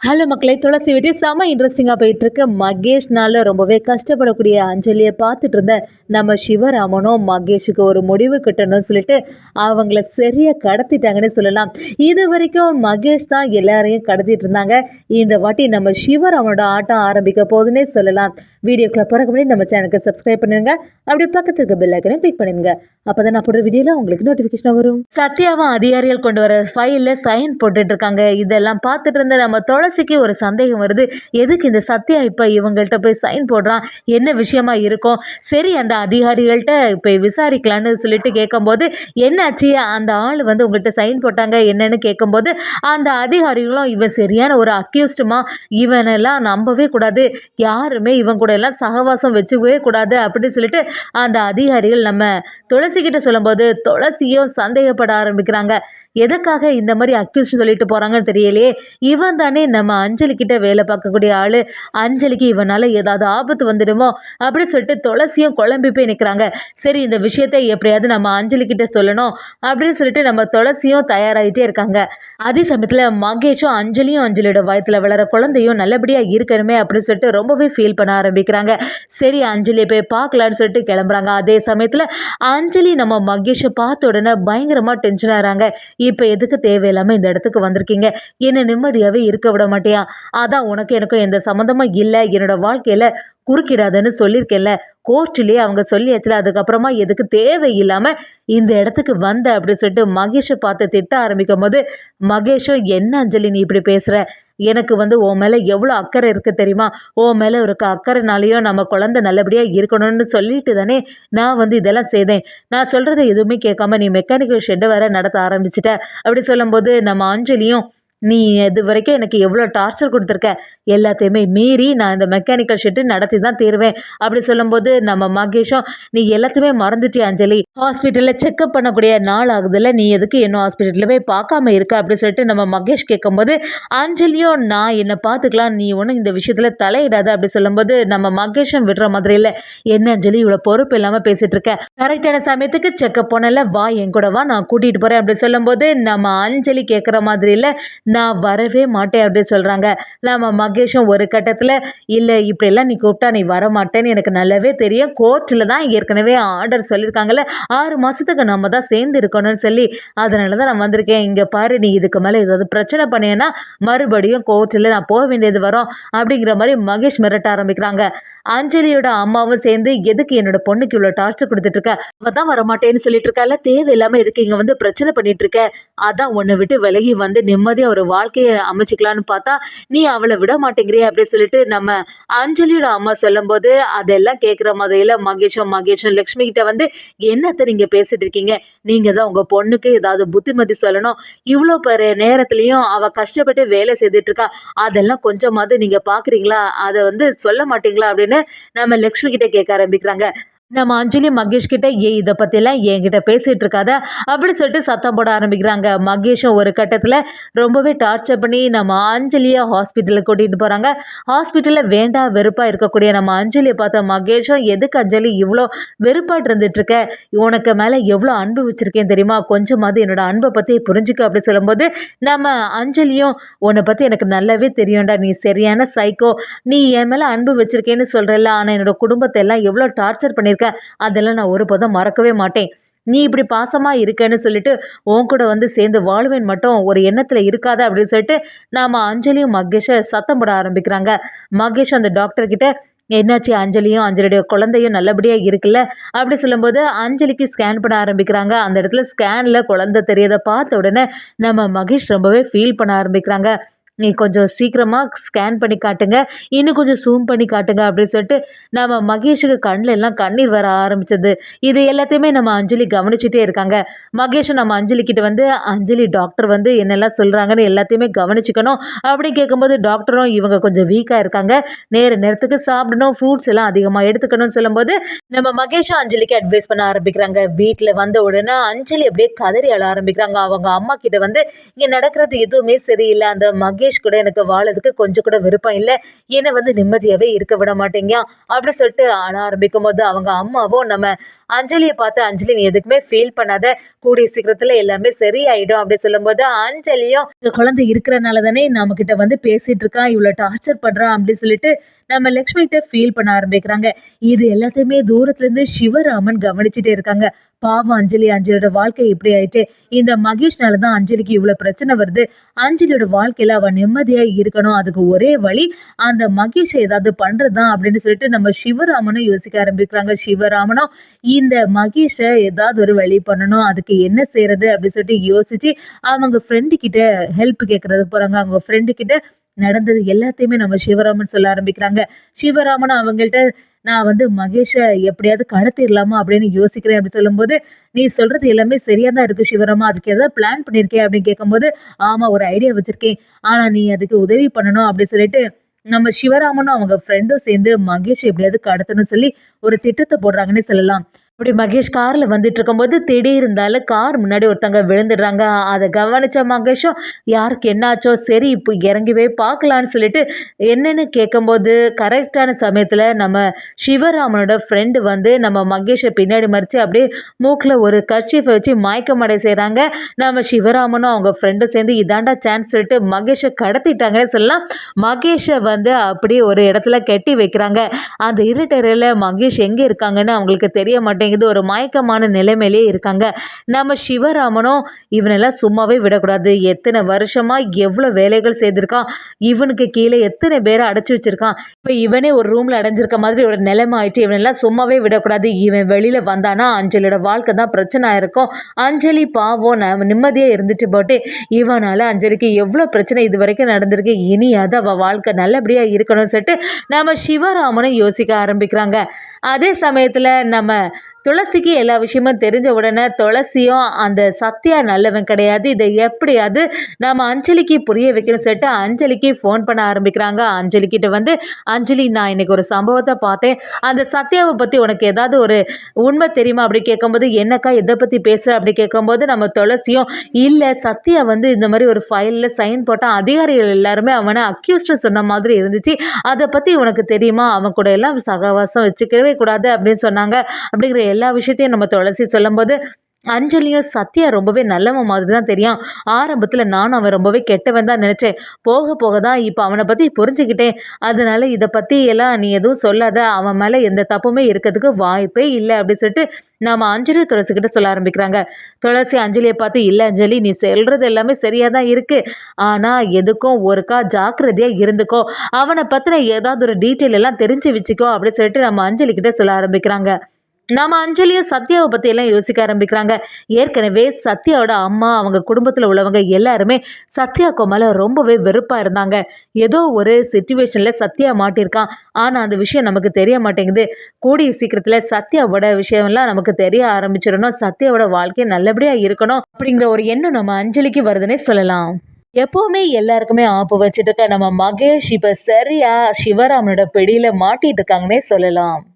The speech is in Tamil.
ஹலோ மக்களை, துளசி வீட்டு செம இன்ட்ரெஸ்டிங்காக போயிட்டுருக்கு. மகேஷ்னால ரொம்பவே கஷ்டப்படக்கூடிய அஞ்சலியை பார்த்துட்டு இருந்த நம்ம சிவராமனும் மகேஷுக்கு ஒரு முடிவு கட்டணும்னு சொல்லிட்டு அவங்கள சரியாக கடத்திட்டாங்கன்னு சொல்லலாம். இது வரைக்கும் மகேஷ் தான் எல்லாரையும் கடத்திட்டு இருந்தாங்க. இந்த வாட்டி நம்ம சிவராமனோட ஆட்டம் ஆரம்பிக்க போகுதுன்னே சொல்லலாம். வீடியோக்குள்ள போகிறக்கு முன்னாடி நம்ம சேனலுக்கு சப்ஸ்கிரைப் பண்ணுங்க. அப்படியே பக்கத்தில் இருக்க பெல் ஐக்கனை கிளிக் பண்ணுங்க. அப்பதான் நான் போடுற வீடியோல உங்களுக்கு நோட்டிஃபிகேஷன் வரும். சத்யாவும் அதிகாரிகள் கொண்டு வர ஃபைலில் சைன் போட்டுட்டு இருக்காங்க. இதெல்லாம் பார்த்துட்டு இருந்த நம்ம துளசிக்கு ஒரு சந்தேகம் வருது. எதுக்கு இந்த சத்யா இப்போ இவங்கள்ட்ட போய் சைன் போடுறான், என்ன விஷயமா இருக்கும்? சரி, அந்த அதிகாரிகள்கிட்ட போய் விசாரிக்கலான்னு சொல்லிட்டு கேட்கும்போது, என்னாச்சு அந்த ஆள் வந்து உங்கள்கிட்ட சைன் போட்டாங்க என்னன்னு கேட்கும்போது, அந்த அதிகாரிகளும் இவன் சரியான ஒரு அக்யூஸ்டுமா, இவனெல்லாம் நம்பவே கூடாது, யாருமே இவன் கூட எல்லாம் சகவாசம் வச்சுக்கவே கூடாது அப்படின்னு சொல்லிட்டு அந்த அதிகாரிகள் நம்ம துளசிக்கிட்ட சொல்லும்போது துளசியும் சந்தேகப்பட ஆரம்பிக்கிறாங்க. எதுக்காக இந்த மாதிரி அக்யூஸ் சொல்லிட்டு போறாங்கன்னு தெரியலையே, இவன் தானே நம்ம அஞ்சலி கிட்ட வேலை பார்க்கக்கூடிய ஆளு, அஞ்சலிக்கு இவனால ஏதாவது ஆபத்து வந்துடுமோ அப்படின்னு சொல்லிட்டு துளசியும் குழம்பி போய் நிற்கிறாங்க. சரி, இந்த விஷயத்தை எப்படியாவது நம்ம அஞ்சலி கிட்ட சொல்லணும் அப்படின்னு சொல்லிட்டு நம்ம துளசியும் தயாராகிட்டே இருக்காங்க. அதே சமயத்தில் மகேஷும் அஞ்சலியோட வயத்துல வளர குழந்தையும் நல்லபடியா இருக்கணுமே அப்படின்னு சொல்லிட்டு ரொம்பவே ஃபீல் பண்ண ஆரம்பிக்கிறாங்க. சரி, அஞ்சலியை போய் பார்க்கலான்னு சொல்லிட்டு கிளம்புறாங்க. அதே சமயத்தில் அஞ்சலி நம்ம மகேஷை பார்த்த உடனே பயங்கரமா டென்ஷன் ஆகிறாங்க. இப்போ எதுக்கு தேவையில்லாமல் இந்த இடத்துக்கு வந்திருக்கீங்க, என்னை நிம்மதியாகவே இருக்க விட மாட்டியா? அதான் உனக்கு எனக்கும் எந்த சம்மந்தமும் இல்லை, என்னோட வாழ்க்கையில் குறுக்கிடாதுன்னு சொல்லியிருக்கேன்ல, கோர்ட்லேயே அவங்க சொல்லியாச்சுல, அதுக்கப்புறமா எதுக்கு தேவையில்லாமல் இந்த இடத்துக்கு வந்த அப்படின்னு சொல்லிட்டு மகேஷை பார்த்து திட்ட ஆரம்பிக்கும் போது, மகேஷும் என்ன அஞ்சலி நீ இப்படி பேசுகிற, எனக்கு வந்து உன் மேலே எவ்வளோ அக்கறை இருக்குது தெரியுமா, உன் மேலே இருக்க அக்கறைனாலையும் நம்ம குழந்தை நல்லபடியாக இருக்கணும்னு சொல்லிட்டு தானே நான் வந்து இதெல்லாம் செய்தேன். நான் சொல்கிறத எதுவுமே கேட்காம நீ மெக்கானிக்கல் ஷெட்டை வேற நடத்த ஆரம்பிச்சிட்ட அப்படி சொல்லும்போது, நம்ம அஞ்சலியும் நீ இது வரைக்கும் எனக்கு எவ்வளோ டார்ச்சர் கொடுத்துருக்க, எல்லாத்தையுமே மீறி நான் இந்த மெக்கானிக்கல் ஷெட்டு நடத்தி தான் தீருவேன் அப்படி சொல்லும்போது, நம்ம மகேஷும் நீ எல்லாத்தையுமே மறந்துட்டியா அஞ்சலி, ஹாஸ்பிட்டலில் செக்அப் பண்ணக்கூடிய நாள் ஆகுதுல்ல, நீ எதுக்கு இன்னும் ஹாஸ்பிட்டலில் போய் பார்க்காம இருக்க அப்படின்னு சொல்லிட்டு நம்ம மகேஷ் கேட்கும்போது, அஞ்சலியும் நான் என்னை பார்த்துக்கலாம், நீ ஒன்றும் இந்த விஷயத்தில் தலையிடாத அப்படி சொல்லும்போது, நம்ம மகேஷும் விடுற மாதிரி இல்லை. என்ன அஞ்சலி இவ்வளோ பொறுப்பு இல்லாமல் பேசிட்டு இருக்க, கரெக்டான சமயத்துக்கு செக்அப் போனல, வா என் கூட வா, நான் கூட்டிகிட்டு போகிறேன் அப்படி சொல்லும்போது, நம்ம அஞ்சலி கேட்குற மாதிரி இல்லை, நான் வரவே மாட்டேன் அப்படின்னு சொல்கிறாங்க. நம்ம மகேஷும் ஒரு கட்டத்தில் இல்லை, இப்படியெல்லாம் நீ கூப்பிட்டா நீ வர மாட்டேன்னு எனக்கு நல்லாவே தெரியும், கோர்ட்டில் தான் ஏற்கனவே ஆர்டர் சொல்லியிருக்காங்கல்ல, 6 மாதத்துக்கு நம்ம தான் சேர்ந்து இருக்கணும்னு சொல்லி, அதனால தான் நான் வந்திருக்கேன். இங்கே பாரு, நீ இதுக்கு மேலே ஏதாவது பிரச்சனை பண்ணேன்னா மறுபடியும் கோர்ட்டில் நான் போக வேண்டியது வரும் அப்படிங்கிற மாதிரி மகேஷ் மிரட்ட ஆரம்பிக்கிறாங்க. அஞ்சலியோட அம்மாவும் சேர்ந்து எதுக்கு என்னோட பொண்ணுக்கு இவ்வளோ டார்ச்சர் கொடுத்துட்டு இருக்க, அவ தான் வரமாட்டேன்னு சொல்லிட்டு இருக்கால, தேவையில்லாம எதுக்கு இங்கே வந்து பிரச்சனை பண்ணிட்டு இருக்க, அதான் உன்னை விட்டு விலகி வந்து நிம்மதியாக ஒரு வாழ்க்கையை அமைச்சிக்கலான்னு பார்த்தா நீ அவளை விட மாட்டேங்கிறிய அப்படின்னு சொல்லிட்டு நம்ம அஞ்சலியோட அம்மா சொல்லும்போது, அதெல்லாம் கேட்குற மாதிரில மகேஷும் லக்ஷ்மி கிட்ட வந்து என்னத்தை நீங்க பேசிட்டு இருக்கீங்க, நீங்க தான் உங்க பொண்ணுக்கு ஏதாவது புத்திமதி சொல்லணும், இவ்வளோ பெரிய நேரத்துலையும் அவ கஷ்டப்பட்டு வேலை செய்துட்டு இருக்கா, அதெல்லாம் கொஞ்சமாவது நீங்க பாக்குறீங்களா, அதை வந்து சொல்ல மாட்டீங்களா அப்படின்னு நம்ம லக்ஷ்மி கிட்ட கேட்க ஆரம்பிக்கிறாங்க. நம்ம அஞ்சலி மகேஷ் கிட்ட இதை பற்றிலாம் என்கிட்ட பேசிகிட்டு இருக்காத அப்படி சொல்லிட்டு சத்தம் போட ஆரம்பிக்கிறாங்க. மகேஷும் ஒரு கட்டத்தில் ரொம்பவே டார்ச்சர் பண்ணி நம்ம அஞ்சலியை ஹாஸ்பிட்டலுக்கு கூட்டிகிட்டு போகிறாங்க. ஹாஸ்பிட்டலில் வேண்டா வெறுப்பாக இருக்கக்கூடிய நம்ம அஞ்சலியை பார்த்த மகேஷும் எதுக்கு அஞ்சலி இவ்வளோ வெறுப்பாட்டு இருந்துட்டுருக்க, உனக்கு மேலே எவ்வளோ அன்பு வச்சுருக்கேன் தெரியுமா, கொஞ்சமாவது என்னோட அன்பை பற்றி புரிஞ்சுக்க அப்படி சொல்லும்போது, நம்ம அஞ்சலியும் உன்னை பற்றி எனக்கு நல்லாவே தெரியும்டா, நீ சரியான சைக்கோ, நீ என் மேலே அன்பு வச்சுருக்கேன்னு சொல்கிறல்ல, ஆனால் என்னோட குடும்பத்தை எல்லாம் எவ்வளோ டார்ச்சர் பண்ணியிருக்க, அதெல்லாம் நான் ஒரு போதும் மறக்கவே மாட்டேன், நீ இப்படி பாசமா இருக்கேன்னு சொல்லிட்டு உன் கூட வந்து சேர்ந்து வாழ்வேன் மட்டும் ஒரு எண்ணத்துல இருக்காத அப்படின்னு சொல்லிட்டு நாம அஞ்சலியும் மகேஷை சத்தம் போட ஆரம்பிக்கிறாங்க. மகேஷ் அந்த டாக்டர் கிட்ட என்னாச்சு, அஞ்சலியுடைய குழந்தையும் நல்லபடியா இருக்குல்ல அப்படி சொல்லும்போது, அஞ்சலிக்கு ஸ்கேன் பண்ண ஆரம்பிக்கிறாங்க. அந்த இடத்துல ஸ்கேன்ல குழந்தை தெரியதை பார்த்த உடனே நம்ம மகேஷ் ரொம்பவே ஃபீல் பண்ண ஆரம்பிக்கிறாங்க. நீ கொஞ்சம் சீக்கிரமாக ஸ்கேன் பண்ணி காட்டுங்க, இன்னும் கொஞ்சம் ஜூம் பண்ணி காட்டுங்க அப்படின்னு சொல்லிட்டு நம்ம மகேஷுக்கு கண்ணில் எல்லாம் கண்ணீர் வர ஆரம்பிச்சது. இது எல்லாத்தையுமே நம்ம அஞ்சலி கவனிச்சுட்டே இருக்காங்க. மகேஷும் நம்ம அஞ்சலி கிட்ட வந்து, அஞ்சலி டாக்டர் வந்து என்னெல்லாம் சொல்கிறாங்கன்னு எல்லாத்தையுமே கவனிச்சுக்கணும் அப்படின்னு கேட்கும்போது, டாக்டரும் இவங்க கொஞ்சம் வீக்காக இருக்காங்க, நேரத்துக்கு சாப்பிடணும், ஃப்ரூட்ஸ் எல்லாம் அதிகமாக எடுத்துக்கணும்னு சொல்லும்போது நம்ம மகேஷும் அஞ்சலிக்கு அட்வைஸ் பண்ண ஆரம்பிக்கிறாங்க. வீட்டில் வந்த உடனே அஞ்சலி அப்படியே கதறி அழ ஆரம்பிக்கிறாங்க. அவங்க அம்மா கிட்ட வந்து இங்கே நடக்கிறது எதுவுமே சரியில்லை, அந்த மகேஷ் கூட எனக்கு வாழறதுக்கு கொஞ்சம் கூட விருப்பம் இல்ல. என்ன வந்து நிம்மதியாவே இருக்க விட மாட்டேங்கிறான். அப்படி சொல்லிட்டு அழ ஆரம்பிக்கும்போது அவங்க அம்மாவும் நம்ம அஞ்சலிய பார்த்து, "அஞ்சலி நீ எதுக்குமே ஃபீல் பண்ணாத. கூடிய சீக்கிரத்துல எல்லாமே சரியாயிடும்." அப்படி சொல்லும்போது அஞ்சலியும், "இந்த குழந்தை இருக்கிறனால தானே நம்மகிட்ட வந்து பேசிட்டு இருக்கா. இவ்வளோ டார்ச்சர் பண்றான்." அப்படி சொல்லிட்டு நம்ம லக்ஷ்மி கிட்ட ஃபீல் பண்ண ஆரம்பிக்கிறாங்க. இது எல்லாத்தையுமே தூரத்துல இருந்து சிவராமன் கவனிச்சுட்டே இருக்காங்க. பாவம் அஞ்சலி, அஞ்சலியோட வாழ்க்கை இப்படி ஆயிடுச்சு. இந்த மகேஷ்னால தான் அஞ்சலிக்கு இவ்வளவு பிரச்சனை வருது. அஞ்சலியோட வாழ்க்கையில அவ நிம்மதியா இருக்கணும். அதுக்கு ஒரே வழி அந்த மகேஷை ஏதாவது பண்றதுதான் அப்படின்னு சொல்லிட்டு நம்ம சிவராமனும் யோசிக்க ஆரம்பிக்கிறாங்க. சிவராமனும் இந்த மகேஷை ஏதாவது ஒரு வழி பண்ணணும். அதுக்கு என்ன செய்யறது அப்படின்னு சொல்லிட்டு யோசிச்சு அவங்க ஃப்ரெண்டு கிட்ட ஹெல்ப் கேட்கறதுக்கு போறாங்க. அவங்க ஃப்ரெண்டு கிட்ட நடந்தது எல்லாத்தையுமே நம்ம சிவராமன் சொல்ல ஆரம்பிக்கிறாங்க. சிவராமன் அவங்கள்ட்ட, "நான் வந்து மகேஷ எப்படியாவது கடத்திடலாமா அப்படின்னு யோசிக்கிறேன்." அப்படி சொல்லும்போது, "நீ சொல்றது எல்லாமே சரியா தான் இருக்கு சிவராமா. அதுக்கு ஏதாவது பிளான் பண்ணியிருக்கியா?" அப்படின்னு கேட்கும்போது, "ஆமா ஒரு ஐடியா வச்சிருக்கேன். ஆனா நீ அதுக்கு உதவி பண்ணணும்." அப்படி சொல்லிட்டு நம்ம சிவராமனும் அவங்க ஃப்ரெண்டும் சேர்ந்து மகேஷ் எப்படியாவது கடத்தணும்னு சொல்லி ஒரு திட்டத்தை போடுறாங்கன்னே சொல்லலாம். அப்படி மகேஷ் கார்ல வந்துட்டு இருக்கும்போது திடீர்னு கார் முன்னாடி ஒருத்தங்க விழுந்துடுறாங்க. அதை கவனிச்ச மகேஷும் யாருக்கு என்னாச்சோ சரி இப்போ இறங்கி போய் பார்க்கலான்னு சொல்லிட்டு என்னன்னு கேட்கும்போது கரெக்டான சமயத்துல நம்ம சிவராமனோட ஃப்ரெண்டு வந்து நம்ம மகேஷை பின்னாடி மறிச்சு அப்படியே மூக்குல ஒரு கர்ச்சீஃபை வச்சு மயக்கமடை செய்றாங்க. நம்ம சிவராமனும் அவங்க ஃப்ரெண்டும் சேர்ந்து இதாண்டா சான்ஸ் சொல்லிட்டு மகேஷை கடத்திட்டாங்கன்னு சொல்லலாம். மகேஷை வந்து அப்படியே ஒரு இடத்துல கட்டி வைக்கிறாங்க. அந்த இருட்டறையில மகேஷ் எங்க இருக்காங்கன்னு அவங்களுக்கு தெரிய மாட்டேங்குது. ஒரு மயக்கமான நிலைமையிலே இருக்காங்க. நம்ம சிவராமனும் இவனெல்லாம் சும்மாவே விடக்கூடாது. எத்தனை வருஷமா எவ்வளவு வேலைகள் செய்திருக்கான். இவனுக்கு கீழே எத்தனை பேரை அடைச்சு வச்சிருக்கான். இப்ப இவனே ஒரு ரூம்ல அடைஞ்சிருக்க மாதிரி ஒரு நிலைமை ஆயிடுச்சு. இவனெல்லாம் சும்மாவே விடக்கூடாது. இவன் வெளியில வந்தானா அஞ்சலியோட வாழ்க்கை தான் பிரச்சனை ஆயிருக்கும். அஞ்சலி பாவம் நிம்மதியா இருந்துட்டு போட்டு இவனால அஞ்சலிக்கு எவ்வளவு பிரச்சனை இது வரைக்கும் நடந்திருக்கு. இனியாவது அவ வாழ்க்கை நல்லபடியா இருக்கணும்னு சொல்லிட்டு நம்ம சிவராமனும் யோசிக்க ஆரம்பிக்கிறாங்க. அதே சமயத்துல நம்ம துளசிக்கு எல்லா விஷயமும் தெரிஞ்ச உடனே துளசியும் அந்த சத்யா நல்லவன் கிடையாது. இதை எப்படியாவது நம்ம அஞ்சலிக்கு புரிய வைக்கணும்னு சொல்லிட்டு அஞ்சலிக்கு ஃபோன் பண்ண ஆரம்பிக்கிறாங்க. அஞ்சலிக்கிட்ட வந்து, "அஞ்சலி நான் இன்னைக்கு ஒரு சம்பவத்தை பார்த்தேன். அந்த சத்யாவை பற்றி உனக்கு ஏதாவது ஒரு உண்மை தெரியுமா?" அப்படி கேட்கும்போது, "என்னக்கா எதை பற்றி பேசுகிற?" அப்படி கேட்கும்போது நம்ம துளசியும், "இல்லை சத்யா வந்து இந்த மாதிரி ஒரு ஃபைலில் சைன் போட்டால் அதிகாரிகள் எல்லாருமே அவனை அக்யூஸ்டு சொன்ன மாதிரி இருந்துச்சு. அதை பற்றி உனக்கு தெரியுமா? அவன் கூட எல்லாம் சகவாசம் வச்சுக்கவே கூடாது அப்படின்னு சொன்னாங்க." அப்படிங்கிற எல்லா விஷயத்தையும் நம்ம துளசி சொல்லும்போது அஞ்சலியும் சத்யா ரொம்பவே நல்லவன் மாதிரி தான் தெரியும். ஆரம்பத்தில் நானும் அவன் ரொம்பவே கெட்டவன் தான் நினச்சேன். போக போக தான் இப்போ அவனை பற்றி புரிஞ்சுக்கிட்டேன். அதனால இதை பற்றி எல்லாம் நீ எதுவும் சொல்லாத. அவன் மேலே எந்த தப்புமே இருக்கிறதுக்கு வாய்ப்பே இல்லை அப்படி சொல்லிட்டு நம்ம அஞ்சலி துளசிக்கிட்ட சொல்ல ஆரம்பிக்கிறாங்க. துளசி அஞ்சலியை பார்த்து, "இல்லை அஞ்சலி நீ சொல்கிறது எல்லாமே சரியாக தான் இருக்குது. ஆனால் எதுக்கும் ஒருக்கா ஜாக்கிரதையாக இருந்துக்கோ. அவனை பற்றின ஏதாவது ஒரு டீட்டெயில் எல்லாம் தெரிஞ்சு வச்சுக்கோ." அப்படி சொல்லிட்டு நம்ம அஞ்சலிக்கிட்ட சொல்ல ஆரம்பிக்கிறாங்க. நம்ம அஞ்சலியும் சத்யாவை பத்தி எல்லாம் யோசிக்க ஆரம்பிக்கிறாங்க. ஏற்கனவே சத்யாவோட அம்மா அவங்க குடும்பத்துல உள்ளவங்க எல்லாருமே சத்யாக்கு மேல ரொம்பவே வெறுப்பா இருந்தாங்க. ஏதோ ஒரு சிச்சுவேஷன்ல சத்யா மாட்டிருக்கான். ஆனா அந்த விஷயம் நமக்கு தெரிய மாட்டேங்குது. கூடிய சீக்கிரத்துல சத்யாவோட விஷயம்லாம் நமக்கு தெரிய ஆரம்பிச்சிடணும். சத்யாவோட வாழ்க்கை நல்லபடியா இருக்கணும் அப்படிங்கிற ஒரு எண்ணம் நம்ம அஞ்சலிக்கு வருதுன்னே சொல்லலாம். எப்பவுமே எல்லாருக்குமே ஆப்பு வச்சுட்டு இருக்க நம்ம மகேஷ் இப்ப சரியா சிவராமனோட பிடியில மாட்டிட்டு இருக்காங்கன்னே சொல்லலாம்.